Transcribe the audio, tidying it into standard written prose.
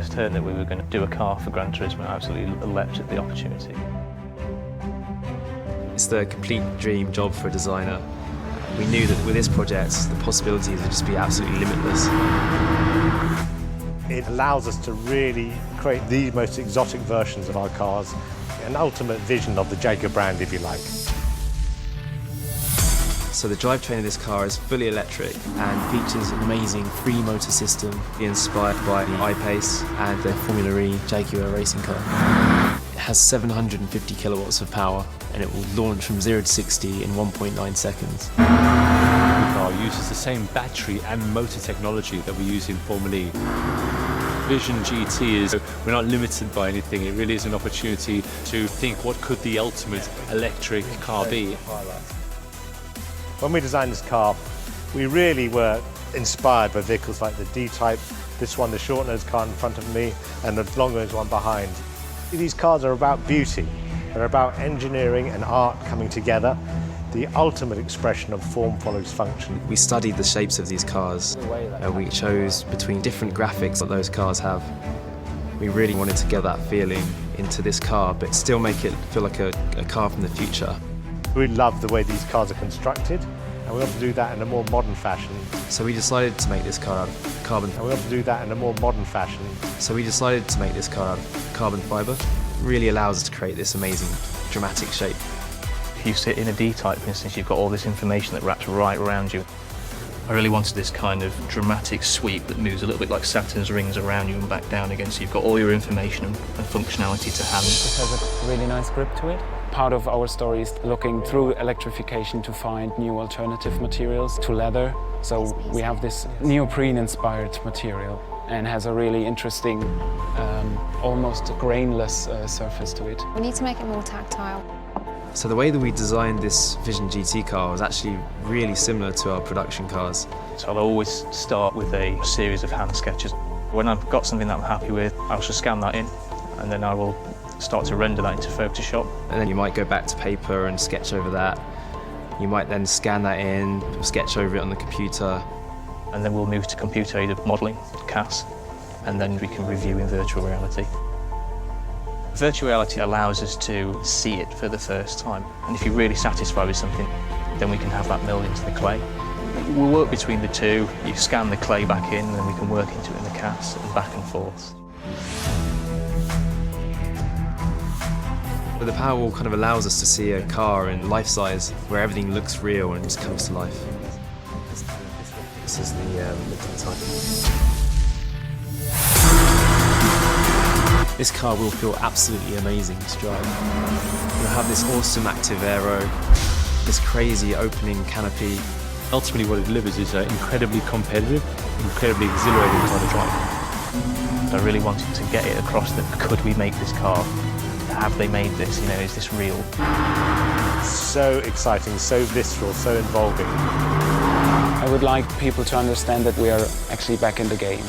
first heard that we were going to do a car for Gran Turismo, I absolutely leapt at the opportunity. It's the complete dream job for a designer. We knew that with this project, the possibilities would just be absolutely limitless. It allows us to really create the most exotic versions of our cars, an ultimate vision of the Jaguar brand, if you like. So the drivetrain of this car is fully electric and features an amazing free motor system inspired by the I-Pace and the Formula E Jaguar racing car. It has 750 kilowatts of power and it will launch from 0 to 60 in 1.9 seconds. The car uses the same battery and motor technology that we use in Formula E. Vision GT is, we're not limited by anything. It really is an opportunity to think, what could the ultimate electric car be? When we designed this car, we really were inspired by vehicles like the D-Type, this one, the short-nosed car in front of me, and the long-nosed one behind. These cars are about beauty. They're about engineering and art coming together, the ultimate expression of form follows function. We studied the shapes of these cars. We chose between different graphics that those cars have. We really wanted to get that feeling into this car, but still make it feel like a car from the future. We love the way these cars are constructed, and we want to do that in a more modern fashion. So we decided to make this car out of carbon. And we want to do that in a more modern fashion. So we decided to make this car out of carbon fibre. It really allows us to create this amazing, dramatic shape. If you sit in a D-Type, for instance, you've got all this information that wraps right around you. I really wanted this kind of dramatic sweep that moves a little bit like Saturn's rings around you and back down again, so you've got all your information and functionality to hand. It has a really nice grip to it. Part of our story is looking through electrification to find new alternative materials to leather. So we have this neoprene-inspired material and has a really interesting, almost grainless surface to it. We need to make it more tactile. So the way that we designed this Vision GT car was actually really similar to our production cars. So I'll always start with a series of hand sketches. When I've got something that I'm happy with, I'll just scan that in, and then I will start to render that into Photoshop. And then you might go back to paper and sketch over that. You might then scan that in, sketch over it on the computer. And then we'll move to computer-aided modelling, CAS, and then we can review in virtual reality. Virtual reality allows us to see it for the first time. And if you're really satisfied with something, then we can have that milled into the clay. We'll work between the two. You scan the clay back in, and then we can work into it in the CAS and back and forth. But the Powerwall kind of allows us to see a car in life size, where everything looks real and just comes to life. This is the type. This car will feel absolutely amazing to drive. You'll have this awesome active aero, this crazy opening canopy. Ultimately what it delivers is incredibly competitive, incredibly exhilarating car to drive. I really wanted to get it across that could we make this car? Have they made this? You know, is this real? So exciting, so visceral, so involving. I would like people to understand that we are actually back in the game.